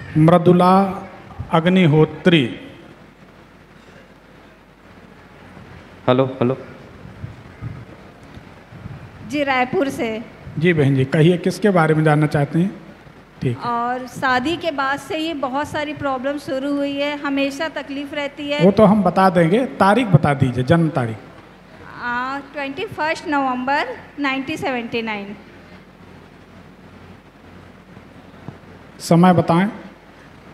Mridula Agnihotri. Hello hello जी, रायपुर से। जी बहन जी, कहिए किसके बारे में जानना चाहते हैं? ठीक है। और शादी के बाद से ही बहुत सारी प्रॉब्लम शुरू हुई है, हमेशा तकलीफ रहती है। वो तो हम बता देंगे, तारीख बता दीजिए, जन्म तारीख। 21 नवंबर 1979। समय बताएं।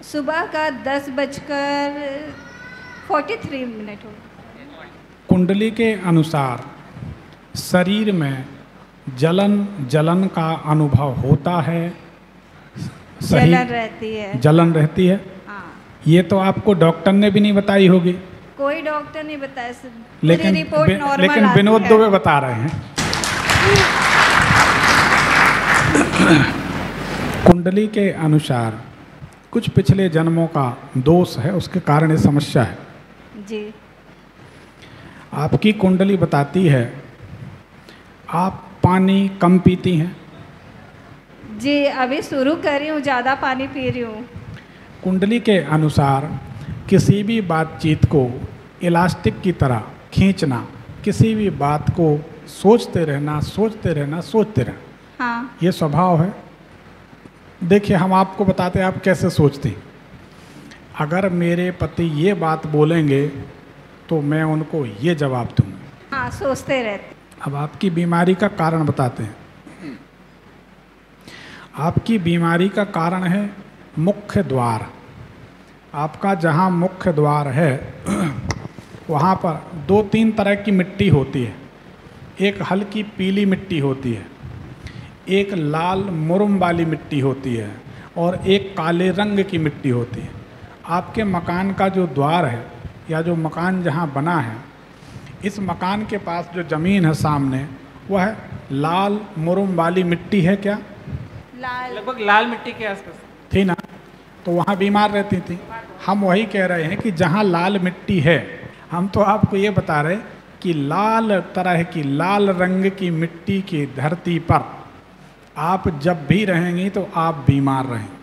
सुबह का 10:43 हो। कुंडली के अनुसार शरीर में जलन का अनुभव होता है। सही? जलन रहती है। जलन रहती है। हाँ। ये तो आपको डॉक्टर ने भी नहीं बताई होगी। कोई डॉक्टर नहीं बताया, लेकिन रिपोर्ट नॉर्मल लेकिन आती विनोद है। दुबे बता रहे हैं। कुंडली के अनुसार कुछ पिछले जन्मों का दोष है, उसके कारण ये समस्या है। जी। आपकी कुंडली बताती है आप पानी कम पीती हैं। जी, अभी शुरू कर रही हूँ, ज़्यादा पानी पी रही हूँ। कुंडली के अनुसार किसी भी बातचीत को इलास्टिक की तरह खींचना, किसी भी बात को सोचते रहना, हाँ। ये स्वभाव है। देखिए, हम आपको बताते हैं आप कैसे सोचते हैं। अगर मेरे पति ये बात बोलेंगे तो मैं उनको ये जवाब दूंगा। हाँ, सोचते रहते। अब आपकी बीमारी का कारण बताते हैं। आपकी बीमारी का कारण है मुख्य द्वार। आपका जहाँ मुख्य द्वार है वहाँ पर 2-3 तरह की मिट्टी होती है। एक हल्की पीली मिट्टी होती है, एक लाल मुरुम वाली मिट्टी होती है, और एक काले रंग की मिट्टी होती है। आपके मकान का जो द्वार है या जो मकान जहाँ बना है, इस मकान के पास जो ज़मीन है सामने, वह लाल मुरुम वाली मिट्टी है क्या? लगभग लाल मिट्टी के आसपास थी ना? तो वहाँ बीमार रहती थी। हम वही कह रहे हैं कि जहाँ लाल मिट्टी है, हम तो आपको ये बता रहे कि लाल तरह की, लाल रंग की मिट्टी की धरती पर आप जब भी रहेंगी तो आप बीमार रहेंगे।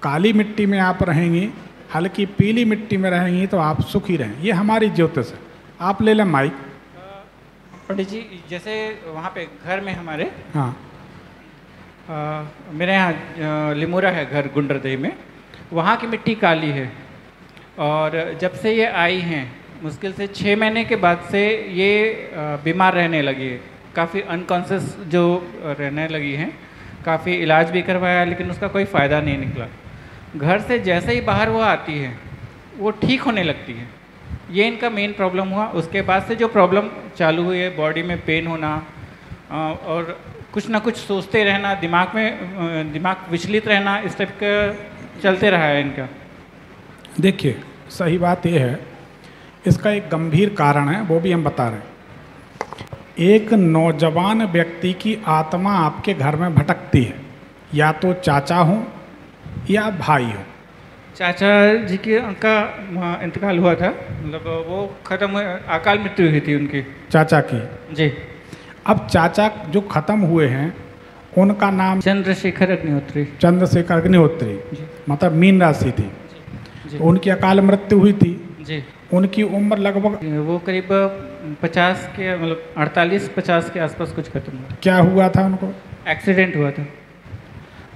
काली मिट्टी में आप रहेंगी, हल्की पीली मिट्टी में रहेंगी तो आप सुखी रहें। ये हमारी ज्योतिष है। आप ले लें माइक। पंडित जी, जैसे वहाँ पे घर में हमारे, हाँ, मेरे यहाँ लिमोरा है घर गुंडरदेही में, वहाँ की मिट्टी काली है। और जब से ये आई हैं, मुश्किल से 6 महीने के बाद से ये बीमार रहने लगी है। काफ़ी अनकॉन्शियस जो रहने लगी हैं। काफ़ी इलाज भी करवाया लेकिन उसका कोई फ़ायदा नहीं निकला। घर से जैसे ही बाहर वो आती है वो ठीक होने लगती है। ये इनका मेन प्रॉब्लम हुआ। उसके बाद से जो प्रॉब्लम चालू हुई है, बॉडी में पेन होना और कुछ ना कुछ सोचते रहना, दिमाग विचलित रहना, इस टाइप का चलते रहा है इनका। देखिए, सही बात यह है, इसका एक गंभीर कारण है, वो भी हम बता रहे हैं। एक नौजवान व्यक्ति की आत्मा आपके घर में भटकती है, या तो चाचा हो या भाई हो। चाचा जी का इंतकाल हुआ था, मतलब वो ख़त्म हुए, अकाल मृत्यु हुई थी उनकी, चाचा की। जी। अब चाचा जो खत्म हुए हैं उनका नाम चंद्रशेखर अग्निहोत्री। चंद्रशेखर अग्निहोत्री, मतलब मीन राशि थी। जी। तो उनकी अकाल मृत्यु हुई थी। जी। उनकी उम्र लगभग, वो करीब 50 के, मतलब 48-50 के आसपास कुछ खत्म हुआ। क्या हुआ था उनको? एक्सीडेंट हुआ था।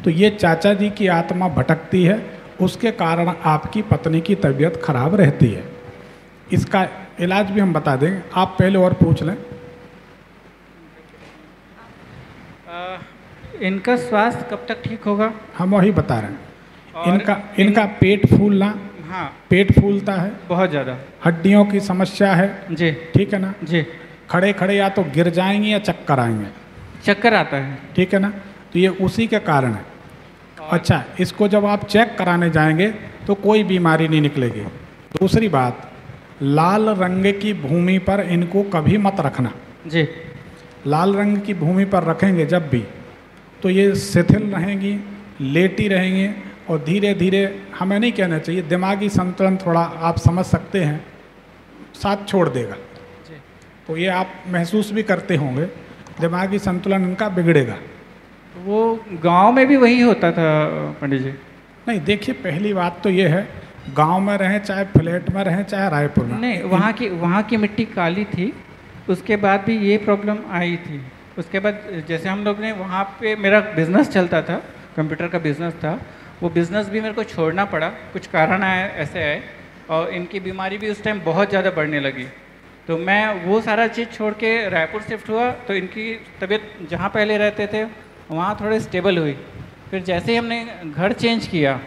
तो ये चाचा जी की आत्मा भटकती है, उसके कारण आपकी पत्नी की तबीयत खराब रहती है। इसका इलाज भी हम बता देंगे, आप पहले और पूछ लें। इनका स्वास्थ्य कब तक ठीक होगा? हम वही बता रहे हैं। इनका पेट फूलना, हाँ, पेट फूलता है, बहुत ज़्यादा। हड्डियों की समस्या है। जी। ठीक है ना? जी। खड़े खड़े या तो गिर जाएंगे या चक्कर आएंगे। चक्कर आता है। ठीक है ना? तो ये उसी के कारण है। अच्छा, इसको जब आप चेक कराने जाएंगे तो कोई बीमारी नहीं निकलेगी। दूसरी बात, लाल रंग की भूमि पर इनको कभी मत रखना। जी। लाल रंग की भूमि पर रखेंगे जब भी, तो ये शिथिल रहेंगी, लेटी रहेंगी, और धीरे धीरे, हमें नहीं कहना चाहिए, दिमागी संतुलन थोड़ा आप समझ सकते हैं, साथ छोड़ देगा। जी। तो ये आप महसूस भी करते होंगे, दिमागी संतुलन इनका बिगड़ेगा। वो गांव में भी वही होता था पंडित जी। नहीं, देखिए पहली बात तो ये है, गांव में रहें चाहे फ्लैट में रहें चाहे रायपुर में, नहीं, वहाँ की मिट्टी काली थी, उसके बाद भी ये प्रॉब्लम आई थी। उसके बाद जैसे हम लोग ने वहाँ पे, मेरा बिज़नेस चलता था, कंप्यूटर का बिज़नेस था, वो बिज़नेस भी मेरे को छोड़ना पड़ा, कुछ कारण आए ऐसे आए, और इनकी बीमारी भी उस टाइम बहुत ज़्यादा बढ़ने लगी। तो मैं वो सारा चीज़ छोड़ के रायपुर शिफ्ट हुआ, तो इनकी तबीयत जहाँ पहले रहते थे वहाँ थोड़े स्टेबल हुई। फिर जैसे ही हमने घर चेंज किया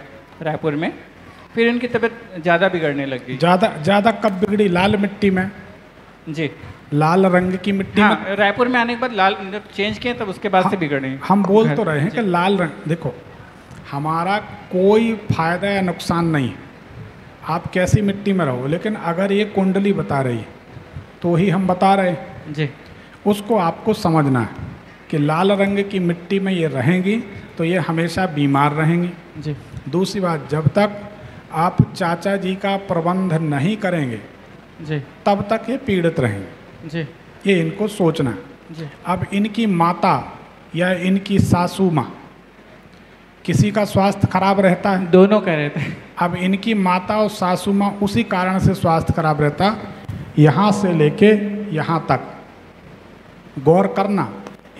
रायपुर में, फिर इनकी तबीयत ज़्यादा बिगड़ने लगी। ज़्यादा कब बिगड़ी? लाल मिट्टी में? जी, लाल रंग की मिट्टी में? हाँ, रायपुर में आने के बाद लाल जब चेंज किए तब उसके बाद से बिगड़े। हम बोल तो रहे हैं कि लाल रंग, देखो हमारा कोई फायदा या नुकसान नहीं है, आप कैसी मिट्टी में रहो, लेकिन अगर ये कुंडली बता रही है तो ही हम बता रहे हैं जी, उसको आपको समझना है कि लाल रंग की मिट्टी में ये रहेंगी तो ये हमेशा बीमार रहेंगी। जी, दूसरी बात, जब तक आप चाचा जी का प्रबंध नहीं करेंगे जी, तब तक ये पीड़ित रहेंगे। जी, ये इनको सोचना है। जी, अब इनकी माता या इनकी सासू माँ, किसी का स्वास्थ्य खराब रहता है? दोनों कह रहे थे। अब इनकी माता और सासू माँ उसी कारण से स्वास्थ्य खराब रहता, यहाँ से लेके यहाँ तक गौर करना,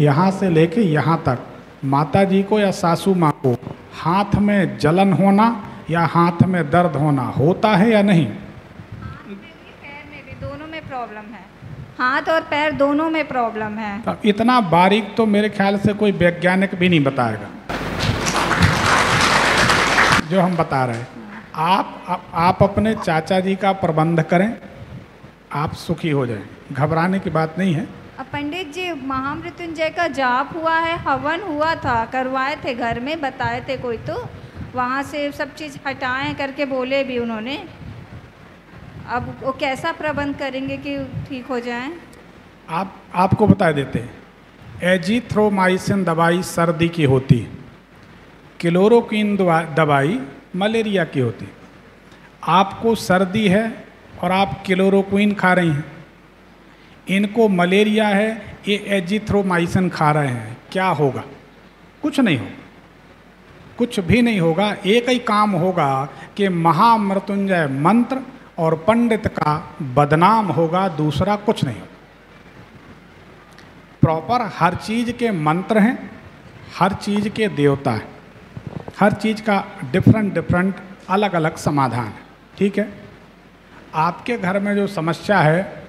यहाँ से लेके यहाँ तक माता जी को या सासू माँ को हाथ में जलन होना या हाथ में दर्द होना होता है या नहीं? पैर में भी, दोनों में प्रॉब्लम है, हाथ और पैर दोनों में प्रॉब्लम है। तो इतना बारीक तो मेरे ख्याल से कोई वैज्ञानिक भी नहीं बताएगा जो हम बता रहे हैं। आप अपने चाचा जी का प्रबंध करें, आप सुखी हो जाएं, घबराने की बात नहीं है। अब पंडित जी, महामृत्युंजय का जाप हुआ है, हवन हुआ था, करवाए थे घर में, बताए थे कोई, तो वहाँ से सब चीज़ हटाएं करके बोले भी उन्होंने। अब वो कैसा प्रबंध करेंगे कि ठीक हो जाएं? आपको बता देते हैं, एजिथ्रोमाइसिन दवाई सर्दी की होती है, क्लोरोक्विन दवाई मलेरिया की होती है। आपको सर्दी है और आप क्लोरोक्विन खा रही हैं, इनको मलेरिया है, ये एजिथ्रोमाइसिन खा रहे हैं, क्या होगा? कुछ नहीं होगा, कुछ भी नहीं होगा। एक ही काम होगा कि महामृत्युंजय मंत्र और पंडित का बदनाम होगा, दूसरा कुछ नहीं होगा। प्रॉपर हर चीज़ के मंत्र हैं, हर चीज़ के देवता हैं, हर चीज़ का डिफरेंट अलग अलग समाधान है, ठीक है। आपके घर में जो समस्या है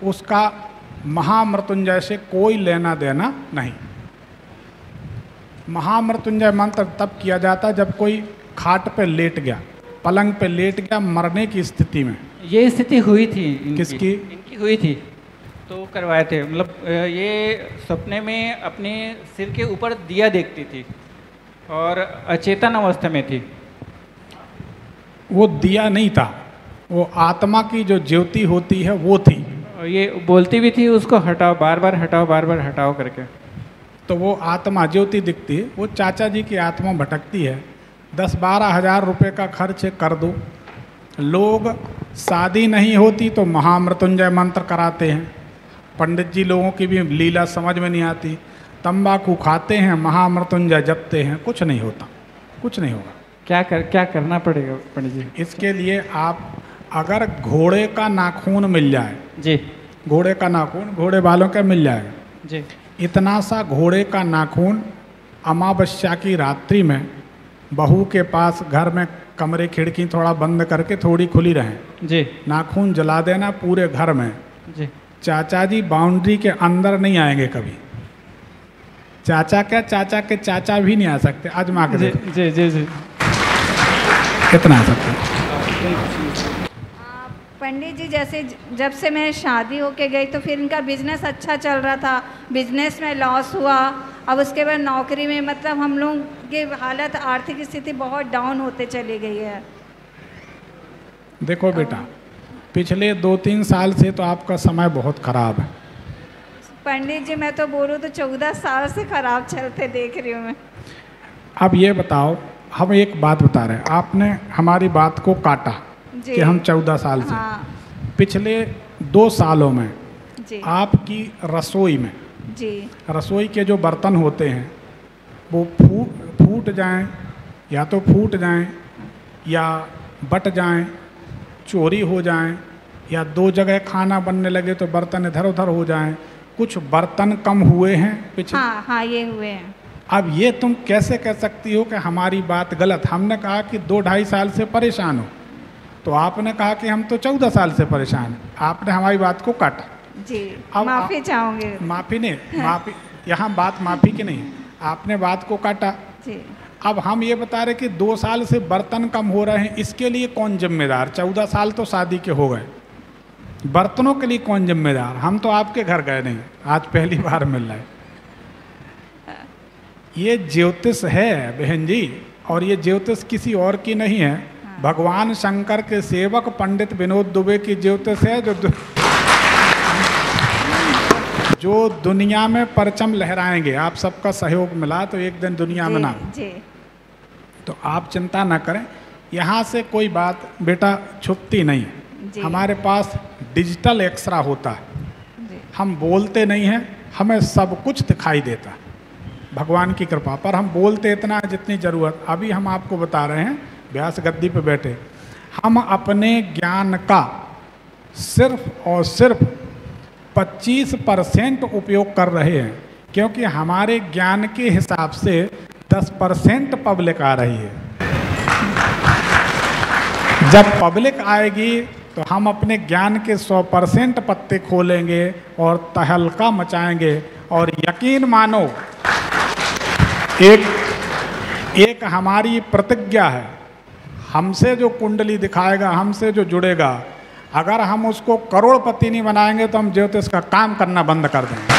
उसका महामृत्युंजय से कोई लेना देना नहीं। महामृत्युंजय मंत्र तब किया जाता है जब कोई खाट पे लेट गया, पलंग पे लेट गया, मरने की स्थिति में। ये स्थिति हुई थी किसकी? इनकी हुई थी, तो करवाए थे। मतलब ये सपने में अपने सिर के ऊपर दिया देखती थी और अचेतन अवस्था में थी। वो दिया नहीं था, वो आत्मा की जो ज्योति होती है वो थी। और ये बोलती भी थी उसको हटाओ, बार बार हटाओ, बार बार हटाओ करके। तो वो आत्मा ज्योति दिखती है, वो चाचा जी की आत्मा भटकती है। 10-12 हज़ार रुपये का खर्च कर दो। लोग शादी नहीं होती तो महामृत्युंजय मंत्र कराते हैं। पंडित जी लोगों की भी लीला समझ में नहीं आती, तंबाकू खाते हैं, महामृत्युंजय जपते हैं, कुछ नहीं होता, कुछ नहीं होगा। क्या करना पड़ेगा पंडित जी? इसके लिए आप अगर घोड़े का नाखून मिल जाए जी, घोड़े का नाखून घोड़े वालों का मिल जाएगा जी, इतना सा घोड़े का नाखून अमावस्या की रात्रि में बहू के पास घर में कमरे खिड़की थोड़ा बंद करके थोड़ी खुली रहें जी, नाखून जला देना पूरे घर में। जी। चाचा जी बाउंड्री के अंदर नहीं आएंगे कभी। चाचा क्या, चाचा के चाचा भी नहीं आ सकते, आजमा के जी, देखो। जी, जी, जी। कितना आ सकते? पंडित जी, जैसे जब से मैं शादी होके गई तो फिर इनका बिजनेस अच्छा चल रहा था, बिजनेस में लॉस हुआ। अब उसके बाद नौकरी में, मतलब हम लोग की हालत, आर्थिक स्थिति बहुत डाउन होते चली गई है। देखो बेटा, पिछले 2-3 साल से तो आपका समय बहुत खराब है। पंडित जी, मैं तो बोलूँ तो 14 साल से खराब चलते देख रही हूँ मैं। अब ये बताओ, हम एक बात बता रहे हैं, आपने हमारी बात को काटा कि हम 14 साल से। हाँ। पिछले 2 सालों में जी, आपकी रसोई में, जी, रसोई के जो बर्तन होते हैं वो फूट जाएं, या तो फूट जाएं या बट जाएं, चोरी हो जाएं, या दो जगह खाना बनने लगे तो बर्तन इधर उधर हो जाएं। कुछ बर्तन कम हुए हैं पिछले। हाँ ये हुए हैं। अब ये तुम कैसे कह सकती हो कि हमारी बात गलत? हमने कहा कि 2-2.5 साल से परेशान हो, तो आपने कहा कि हम तो 14 साल से परेशान हैं। आपने हमारी बात को काटा। जी, अब माफ़ी चाहूँगी। माफ़ी नहीं, माफ़ी यहाँ बात माफ़ी की नहीं, आपने बात को काटा। जी। अब हम ये बता रहे कि 2 साल से बर्तन कम हो रहे हैं, इसके लिए कौन जिम्मेदार? 14 साल तो शादी के हो गए, बर्तनों के लिए कौन जिम्मेदार? हम तो आपके घर गए नहीं, आज पहली बार मिल रहे। ये ज्योतिष है बहन जी, और ये ज्योतिष किसी और की नहीं है। भगवान शंकर के सेवक पंडित विनोद दुबे की ज्योतिष है, जो दुनिया में परचम लहराएंगे। आप सबका सहयोग मिला तो एक दिन दुनिया में नाम। तो आप चिंता ना करें, यहाँ से कोई बात बेटा छुपती नहीं है। हमारे पास डिजिटल एक्सरा होता है, हम बोलते नहीं हैं, हमें सब कुछ दिखाई देता है भगवान की कृपा पर। हम बोलते इतना है जितनी ज़रूरत। अभी हम आपको बता रहे हैं, व्यास गद्दी पे बैठे, हम अपने ज्ञान का सिर्फ और सिर्फ 25% उपयोग कर रहे हैं, क्योंकि हमारे ज्ञान के हिसाब से 10% पब्लिक आ रही है। जब पब्लिक आएगी तो हम अपने ज्ञान के 100% पत्ते खोलेंगे और तहलका मचाएंगे। और यकीन मानो, एक हमारी प्रतिज्ञा है, हमसे जो कुंडली दिखाएगा, हमसे जो जुड़ेगा, अगर हम उसको करोड़पति नहीं बनाएंगे तो हम ज्योतिष का काम करना बंद कर देंगे।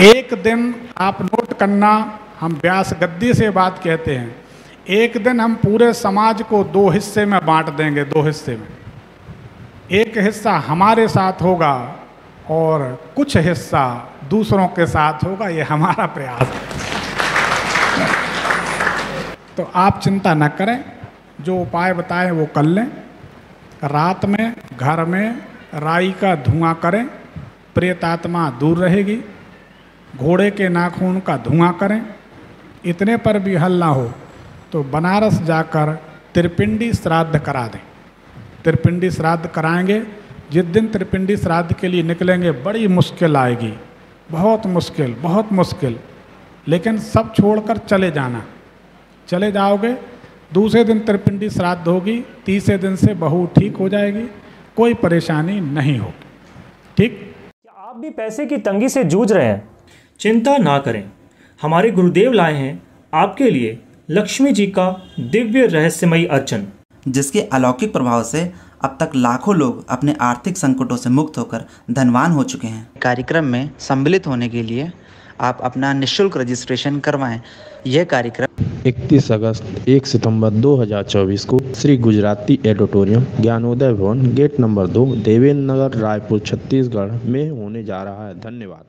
एक दिन आप नोट करना, हम व्यास गद्दी से बात कहते हैं, एक दिन हम पूरे समाज को 2 हिस्से में बांट देंगे। 2 हिस्से में, एक हिस्सा हमारे साथ होगा और कुछ हिस्सा दूसरों के साथ होगा। ये हमारा प्रयास है। तो आप चिंता न करें, जो उपाय बताए वो कर लें। रात में घर में राई का धुआं करें, प्रेतात्मा दूर रहेगी। घोड़े के नाखून का धुआं करें। इतने पर भी हल ना हो तो बनारस जाकर त्रिपिंडी श्राद्ध करा दें। त्रिपिंडी श्राद्ध कराएंगे। जिस दिन त्रिपिंडी श्राद्ध के लिए निकलेंगे बड़ी मुश्किल आएगी, बहुत मुश्किल, बहुत मुश्किल। लेकिन सब छोड़कर चले जाना। चले जाओगे, दूसरे दिन त्रिपिंडी श्राद्ध होगी, तीसरे दिन से बहू ठीक हो जाएगी, कोई परेशानी नहीं होगी। ठीक? क्या आप भी पैसे की तंगी से जूझ रहे हैं? चिंता ना करें, हमारे गुरुदेव लाए हैं आपके लिए लक्ष्मी जी का दिव्य रहस्यमयी अर्चन, जिसके अलौकिक प्रभाव से अब तक लाखों लोग अपने आर्थिक संकटों से मुक्त होकर धनवान हो चुके हैं। कार्यक्रम में सम्मिलित होने के लिए आप अपना निःशुल्क रजिस्ट्रेशन करवाएं। यह कार्यक्रम 31 अगस्त 1 सितंबर 2024 को श्री गुजराती एडिटोरियम, ज्ञानोदय भवन, गेट नंबर 2, देवेंद्र नगर, रायपुर, छत्तीसगढ़ में होने जा रहा है। धन्यवाद।